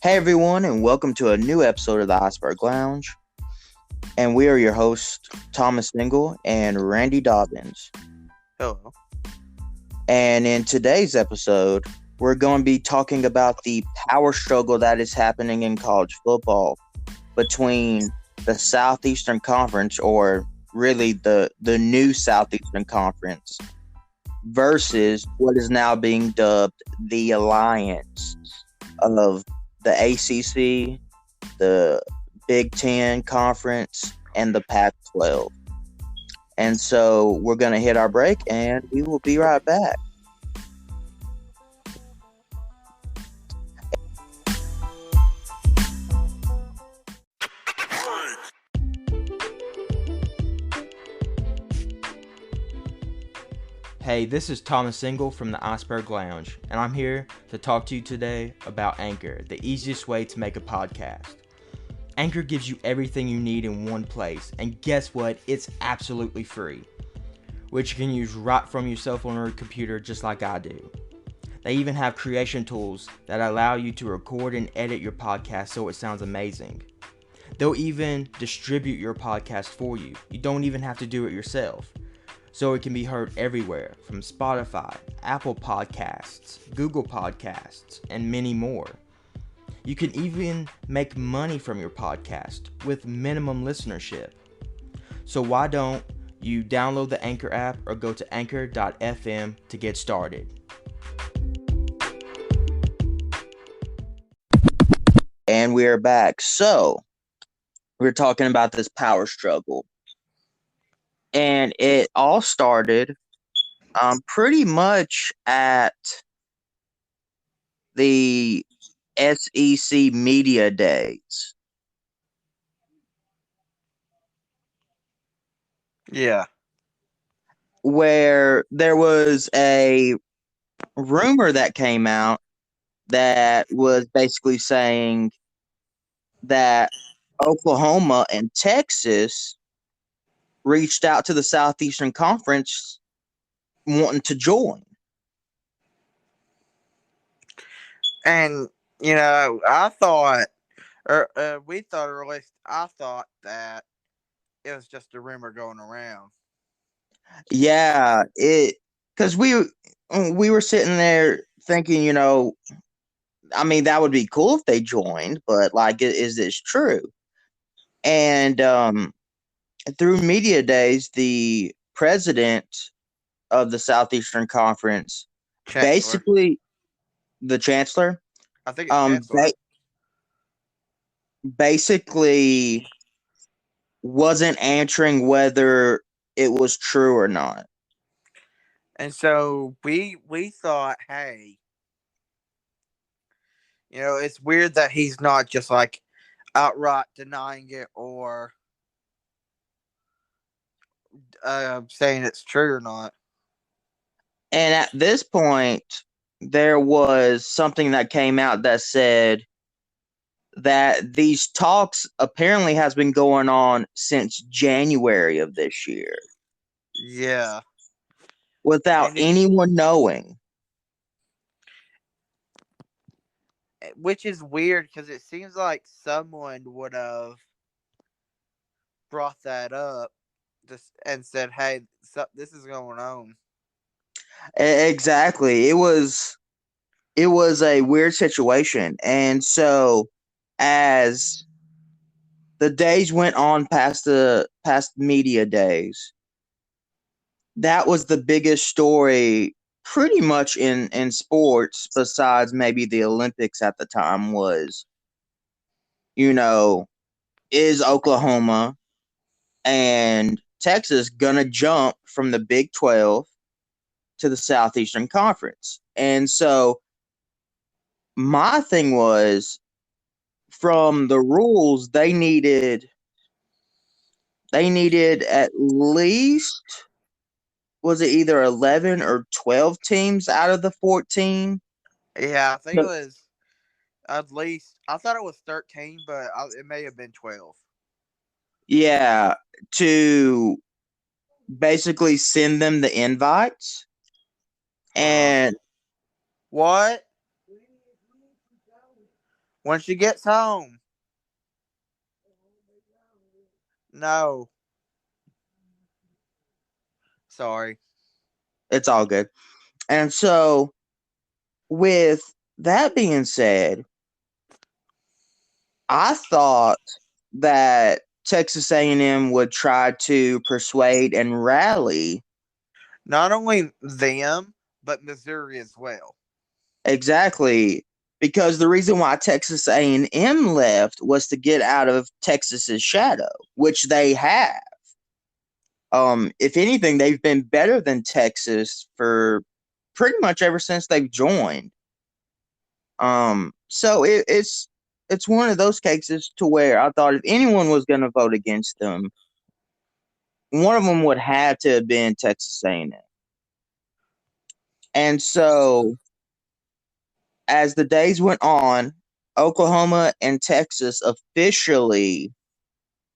Hey everyone, and welcome to a new episode of the Iceberg Lounge. And we are your hosts, Thomas Single and Randy Dobbins. Hello. And in today's episode, we're going to be talking about the power struggle that is happening in college football between the Southeastern Conference, or really the new Southeastern Conference, versus what is now being dubbed the Alliance of the ACC, the Big Ten Conference, and the Pac-12. And so we're going to hit our break, and we will be right back. Hey, this is Thomas Single from the Iceberg Lounge, and I'm here to talk to you today about Anchor, the easiest way to make a podcast. Anchor gives you everything you need in one place, and guess what? It's absolutely free, which you can use right from your cell phone or computer just like I do. They even have creation tools that allow you to record and edit your podcast so it sounds amazing. They'll even distribute your podcast for you. You don't even have to do it yourself. So it can be heard everywhere, from Spotify, Apple Podcasts, Google Podcasts, and many more. You can even make money from your podcast with minimum listenership. So why don't you download the Anchor app or go to anchor.fm to get started. And we are back. So we're talking about this power struggle. And it all started pretty much at the SEC Media Days. Yeah. Where there was a rumor that came out that was basically saying that Oklahoma and Texas reached out to the Southeastern Conference wanting to join. And, I thought, or we thought, or at least I thought that it was just a rumor going around. Yeah, because we were sitting there thinking, I mean, that would be cool if they joined, but like, is this true? And through media days, the president of the Southeastern Conference, Chancellor. basically the chancellor, I think it's Chancellor. Basically wasn't answering whether it was true or not. And so we thought, hey, it's weird that he's not just like outright denying it or saying it's true or not. And at this point, there was something that came out that said that these talks apparently has been going on since January of this year. Yeah. Without anyone knowing. Which is weird because it seems like someone would have brought that up and said, hey, this is going on. Exactly. It was a weird situation. And so as the days went on past media days, that was the biggest story pretty much in sports, besides maybe the Olympics at the time, was, is Oklahoma and Texas gonna jump from the Big 12 to the Southeastern Conference? And so my thing was, from the rules, they needed at least, was it either 11 or 12 teams out of the 14? Yeah, I think it was at least, I thought it was 13, but it may have been 12. Yeah, to basically send them the invites. And what? When she gets home. No. Sorry. It's all good. And so, with that being said, I thought that Texas A&M would try to persuade and rally. Not only them, but Missouri as well. Exactly. Because the reason why Texas A&M left was to get out of Texas's shadow, which they have. If anything, they've been better than Texas for pretty much ever since they've joined. So it's one of those cases to where I thought if anyone was going to vote against them, one of them would have to have been Texas A&M. And so, as the days went on, Oklahoma and Texas officially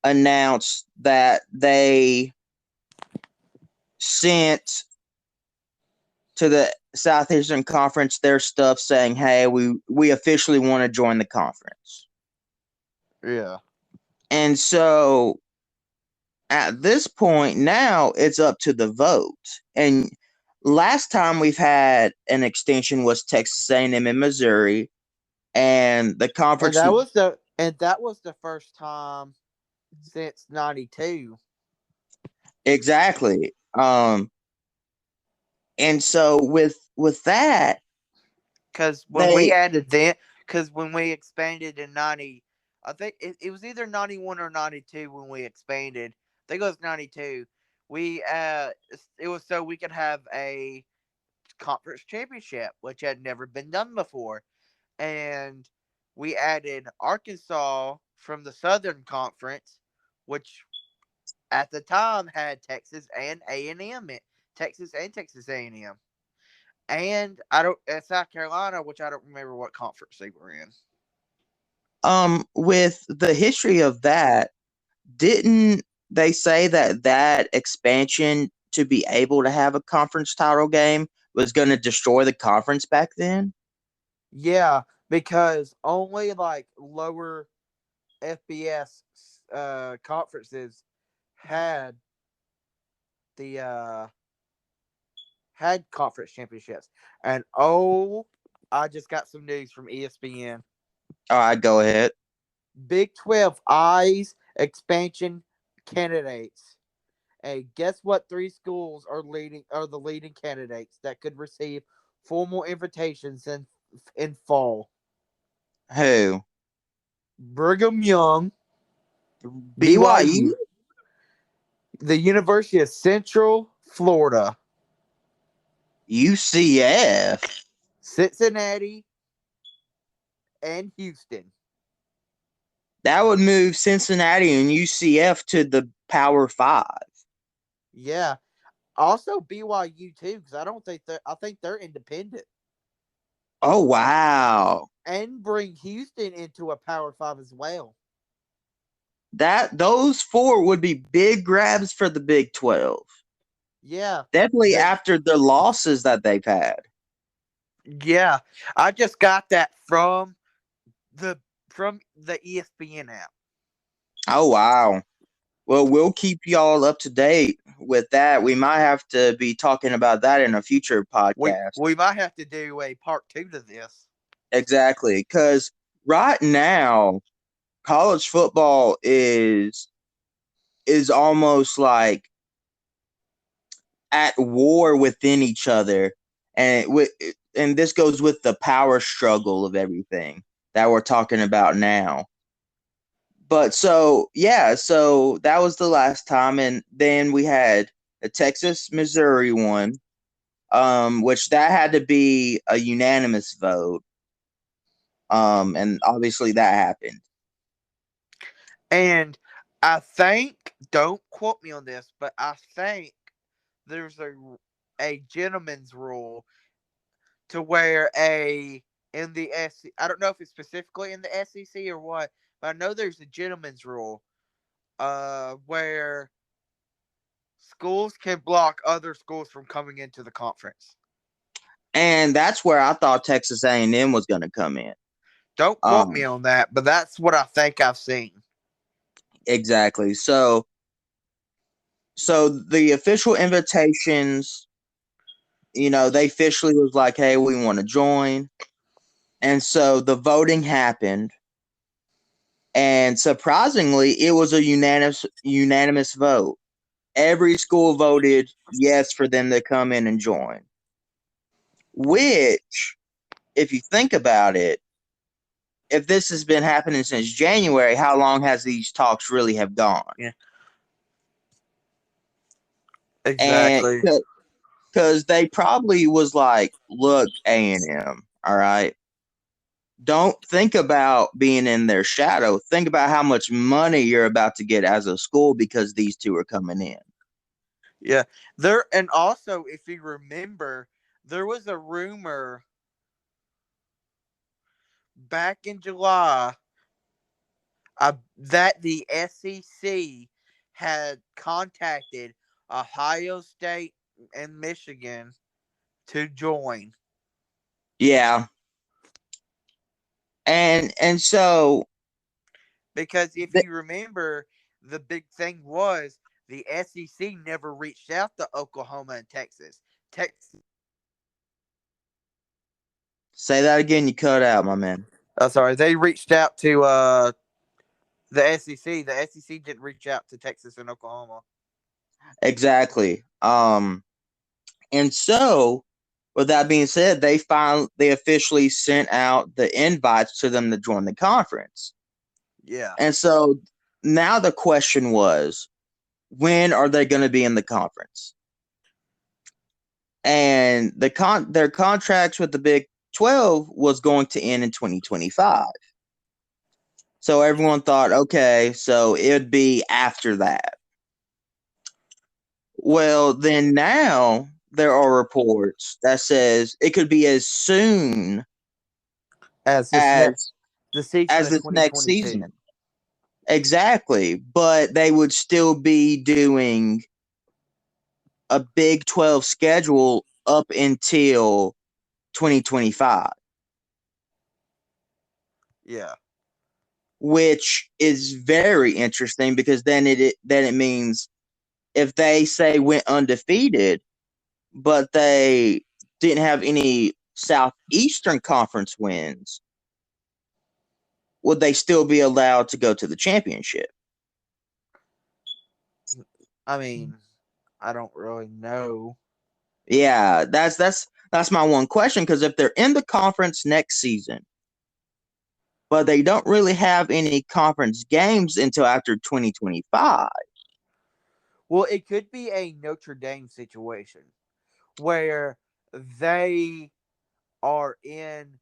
announced that they sent to the Southeastern Conference their stuff saying, hey, we officially want to join the conference. Yeah. And so at this point now it's up to the vote. And last time we've had an extension was Texas A&M and Missouri, and the conference. And that was the first time since '92. Exactly. And so with that, because when we expanded in 90, I think it was either 91 or 92 when we expanded. I think it was 92. It was so we could have a conference championship, which had never been done before. And we added Arkansas from the Southern Conference, which at the time had Texas and A&M, Texas and Texas A&M. And South Carolina, which I don't remember what conference they were in. With the history of that, didn't they say that expansion to be able to have a conference title game was going to destroy the conference back then? Yeah, because only like lower FBS conferences had the had conference championships. And I just got some news from ESPN. All right, go ahead. Big 12 eyes expansion candidates. And guess what? 3 schools are the leading candidates that could receive formal invitations in fall. Who? Brigham Young, BYU, the University of Central Florida, UCF, Cincinnati, and Houston. That would move Cincinnati and UCF to the Power 5. Yeah. Also BYU too, because I think they're independent. Oh wow. And bring Houston into a Power 5 as well. Those 4 would be big grabs for the Big 12. Yeah. Definitely after the losses that they've had. Yeah. I just got that from the ESPN app. Oh wow. Well, we'll keep y'all up to date with that. We might have to be talking about that in a future podcast. We might have to do a part 2 to this. Exactly, because right now college football is almost like at war within each other, and this goes with the power struggle of everything that we're talking about now. But so that was the last time, and then we had the Texas Missouri one, which that had to be a unanimous vote, and obviously that happened. And I think, don't quote me on this, but I think there's a gentleman's rule to where in the SEC, I don't know if it's specifically in the SEC or what, but I know there's a gentleman's rule where schools can block other schools from coming into the conference. And that's where I thought Texas A&M was going to come in. Don't quote me on that, but that's what I think I've seen. Exactly. So the official invitations, they officially was like, hey, we want to join. And so the voting happened. And surprisingly, it was a unanimous vote. Every school voted yes for them to come in and join. Which, if you think about it, if this has been happening since January, how long has these talks really have gone? Yeah. And Exactly. because they probably was like, look, A&M, all right, don't think about being in their shadow. Think about how much money you're about to get as a school because these two are coming in. Yeah. And also, if you remember, there was a rumor back in July that the SEC had contacted Ohio State and Michigan to join. Yeah. And so because if you remember, the big thing was the SEC never reached out to Oklahoma and Texas. Say that again, you cut out, my man. Sorry, they reached out to the SEC. The SEC didn't reach out to Texas and Oklahoma. Exactly. And so with that being said, they officially sent out the invites to them to join the conference. Yeah. And so now the question was, when are they going to be in the conference? And their contracts with the Big 12 was going to end in 2025. So everyone thought, okay, so it'd be after that. Well, then now there are reports that says it could be as soon as this next season. Exactly. But they would still be doing a Big 12 schedule up until 2025. Yeah. Which is very interesting because then it means if they say went undefeated, but they didn't have any Southeastern Conference wins, would they still be allowed to go to the championship? I mean, I don't really know. Yeah, that's my one question, because if they're in the conference next season, but they don't really have any conference games until after 2025. Well, it could be a Notre Dame situation where they are in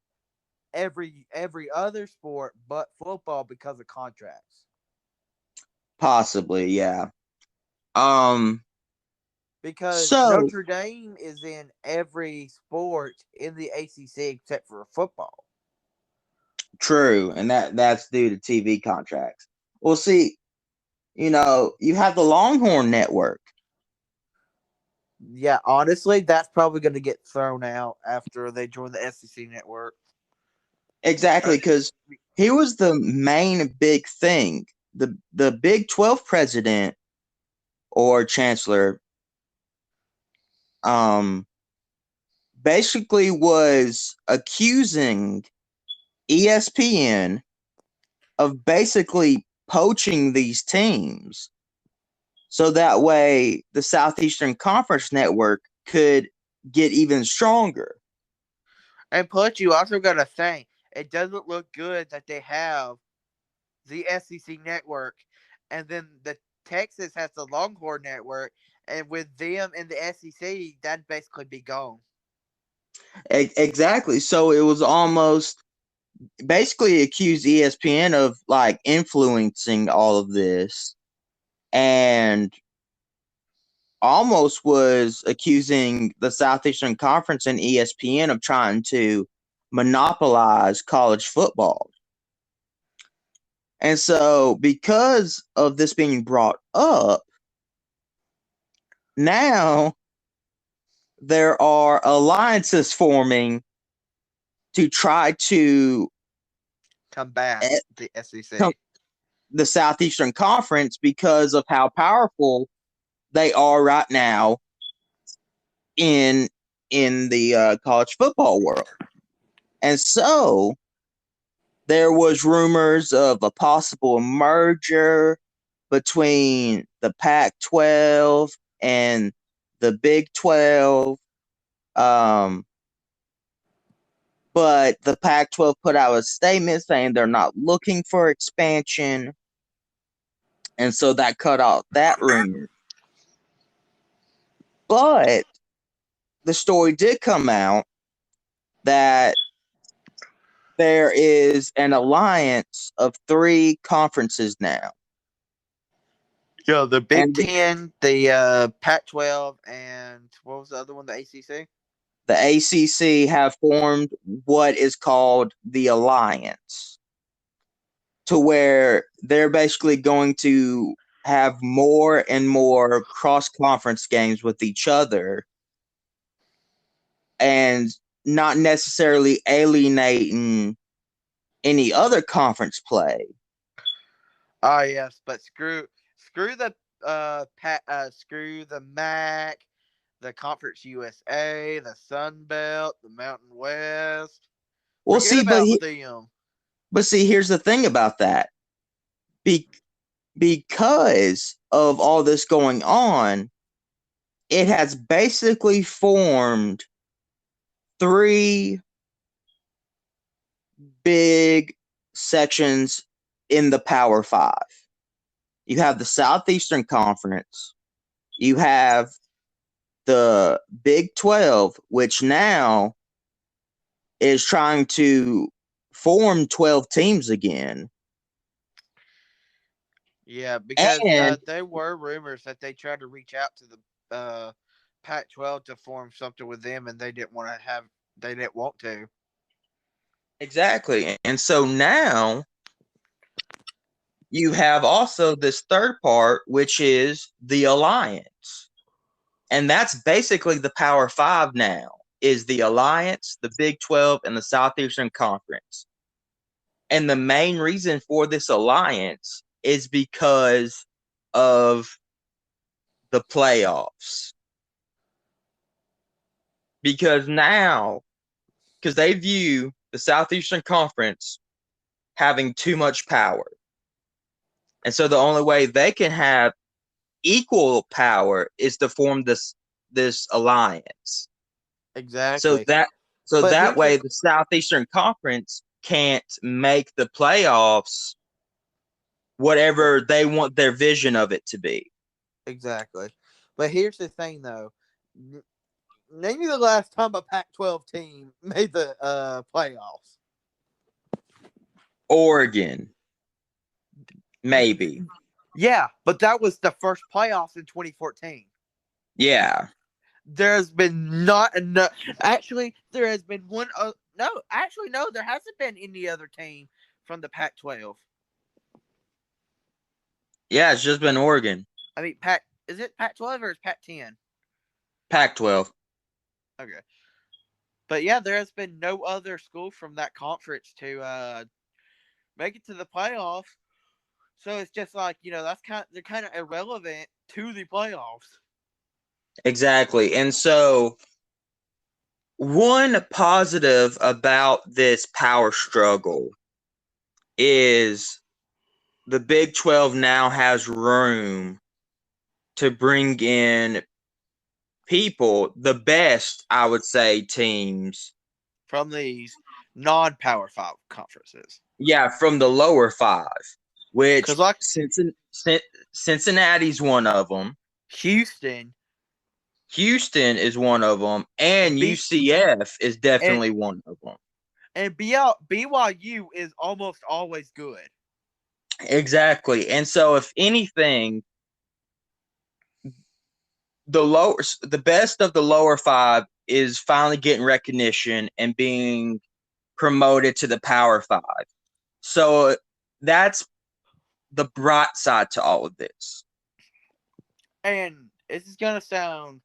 every other sport but football because of contracts. Possibly, yeah. Because So Notre Dame is in every sport in the ACC except for football. true, and that's due to TV contracts. Well, see, you have the Longhorn Network. Yeah, honestly, that's probably going to get thrown out after they join the SEC network. Exactly, because he was the main big thing. The Big 12 president or chancellor basically was accusing ESPN of basically poaching these teams, so that way the Southeastern Conference Network could get even stronger. And plus, you also got to think, it doesn't look good that they have the SEC network and then the Texas has the Longhorn network, and with them in the SEC, that'd basically be gone. Exactly. So it was almost basically accused ESPN of like influencing all of this, and almost was accusing the Southeastern Conference and ESPN of trying to monopolize college football. And so, because of this being brought up, now there are alliances forming to try to combat eh, the SEC. com- the Southeastern Conference because of how powerful they are right now in the college football world. And so there was rumors of a possible merger between the Pac-12 and the Big 12. But the Pac-12 put out a statement saying they're not looking for expansion. And so that cut off that rumor. But the story did come out that there is an alliance of 3 conferences now. Yeah, the Big And Ten, the Pac-12, and what was the other one? The ACC. the ACC have formed what is called the alliance, to where they're basically going to have more and more cross-conference games with each other and not necessarily alienating any other conference play. Ah, yes, but screw the screw the MAC, the Conference USA, the Sun Belt, the Mountain West. Well, Forget see, about them. but see, here's the thing about that. Because of all this going on, it has basically formed 3 big sections in the Power Five. You have the Southeastern Conference, you have the Big 12, which now is trying to form 12 teams again. Yeah, because And there were rumors that they tried to reach out to the Pac-12 to form something with them, and they didn't want to have. They didn't want to. exactly. And so now you have also this third part, which is the alliance. And that's basically the Power Five now, is the alliance, the Big 12, and the Southeastern Conference. And the main reason for this alliance is because of the playoffs. Because they view the Southeastern Conference having too much power. And so the only way they can have equal power is to form this alliance. Exactly. So But that here's way the the Southeastern Conference can't make the playoffs whatever they want their vision of it to be. exactly. But here's the thing, though. Name me the last time a Pac-12 team made the playoffs. Oregon, maybe. Yeah, but that was the first playoffs in 2014. Yeah. There's been not enough. Actually, there has been one. No, actually, no. There hasn't been any other team from the Pac-12. Yeah, it's just been Oregon. I mean, Pac. Is it Pac-12 or is Pac-10? Pac-12. Okay. But yeah, there has been no other school from that conference to make it to the playoffs. So it's just like, they're kind of irrelevant to the playoffs. Exactly. And so one positive about this power struggle is the Big 12 now has room to bring in people, the best, I would say, teams From these non-Power 5 conferences. Yeah, from the lower 5, which Because, like, Cincinnati's one of them. Houston Is one of them, and UCF is definitely one of them. And BYU is almost always good. Exactly. And so, if anything, the best of the lower 5 is finally getting recognition and being promoted to the Power 5. So that's the bright side to all of this. And this is going to sound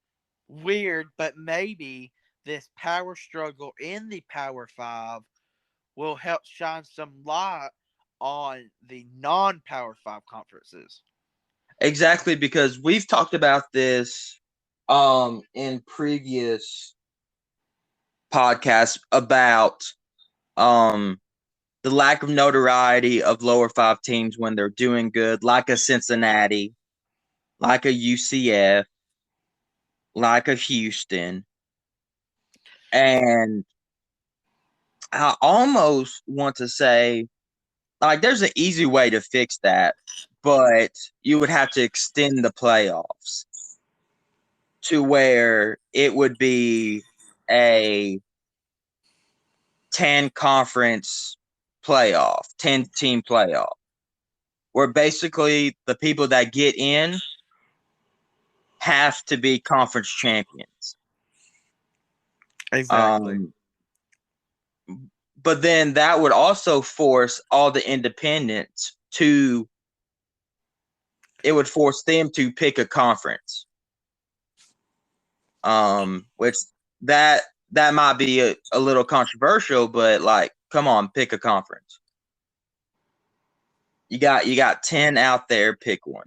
weird, but maybe this power struggle in the Power 5 will help shine some light on the non-Power 5 conferences. Exactly, because we've talked about this in previous podcasts about the lack of notoriety of lower 5 teams when they're doing good, like a Cincinnati, like a UCF, like a Houston. And I almost want to say, like, there's an easy way to fix that, but you would have to extend the playoffs to where it would be a 10 conference playoff, 10 team playoff, where basically the people that get in have to be conference champions. Exactly. But then that would also force all the independents to, it would force them to pick a conference. Which that might be a little controversial, but like, come on, pick a conference. You got 10 out there, pick one.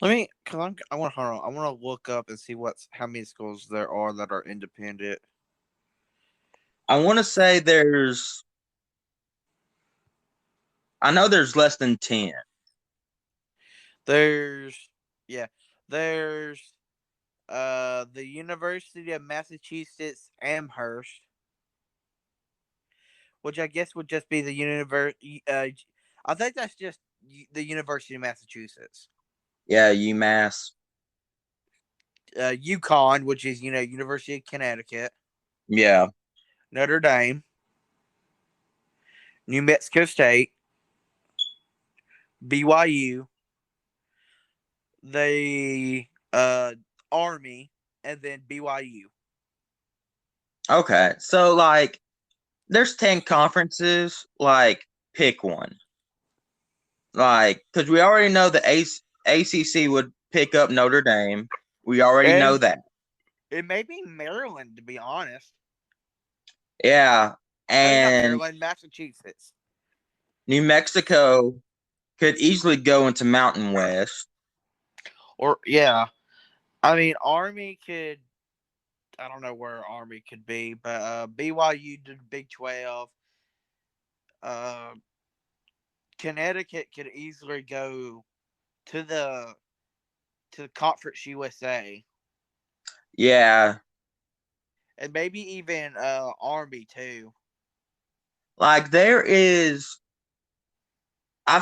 Let me, cause I want to hold on. I want to look up and see how many schools there are that are independent. I want to say I know there's less than 10. There's the University of Massachusetts Amherst, which I guess would just be the university. I think that's just the University of Massachusetts. Yeah, UMass. UConn, which is University of Connecticut. Yeah. Notre Dame, New Mexico State, BYU, the Army, and then BYU. Okay, so like, there's 10 conferences. Like, pick one. Like, because we already know the ACC would pick up Notre Dame. We already know that. It may be Maryland, to be honest. Yeah, and not Maryland, Massachusetts. New Mexico could easily go into Mountain West. Or yeah, I mean Army could. I don't know where Army could be, but BYU did Big 12. Connecticut could easily go to the Conference USA. Yeah. And maybe even Army too. Like, I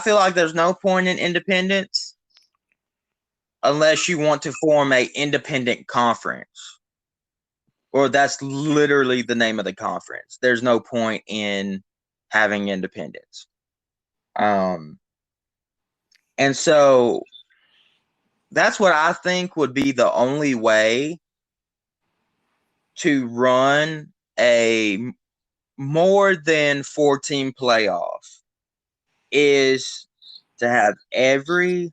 feel like there's no point in independence unless you want to form a independent conference. Or that's literally the name of the conference. There's no point in having independence. And so that's what I think would be the only way to run a more than 4-team playoff, is to have every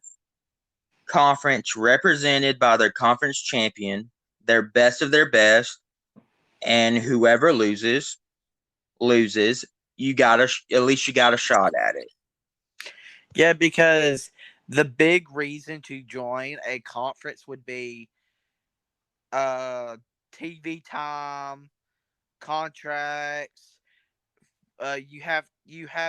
conference represented by their conference champion, their best of their best, and whoever loses. You got at least you got a shot at it. Yeah, because the big reason to join a conference would be TV time, contracts. You have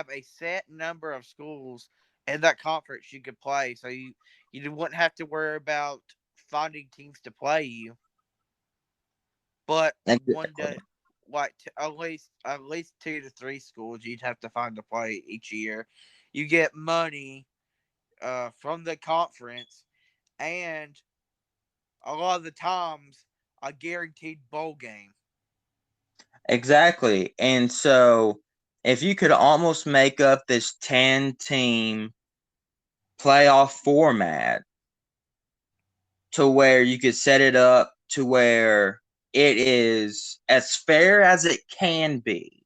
a set number of schools in that conference you could play, so you wouldn't have to worry about finding teams to play you. But one day, like at least 2 to 3 schools you'd have to find to play each year. You get money from the conference, and a lot of the times a guaranteed bowl game. Exactly. And so if you could almost make up this 10-team playoff format to where you could set it up to where it is as fair as it can be,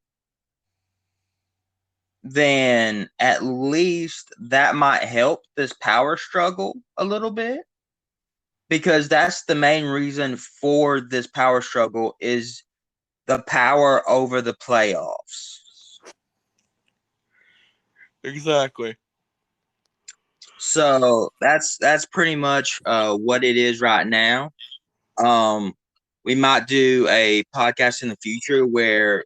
then at least that might help this power struggle a little bit. Because that's the main reason for this power struggle, is the power over the playoffs. Exactly. So that's pretty much what it is right now. We might do a podcast in the future where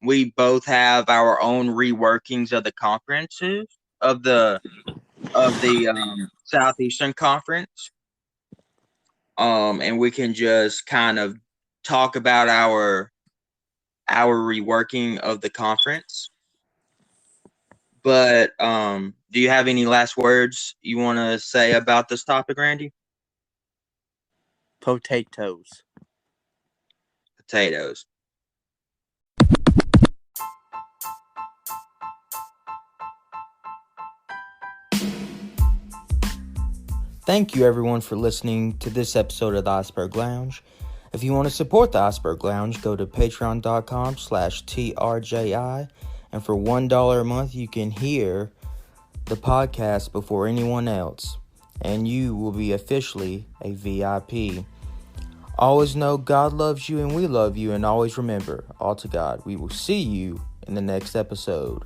we both have our own reworkings of the conferences of the Southeastern Conference. And we can just kind of talk about our reworking of the conference. But do you have any last words you want to say about this topic, Randy? Potatoes. Potatoes. Thank you everyone for listening to this episode of the Iceberg Lounge. If you want to support the Iceberg Lounge, go to patreon.com/trji, and for $1 a month you can hear the podcast before anyone else, and you will be officially a VIP. Always know God loves you and we love you, and always remember, all to God. We will see you in the next episode.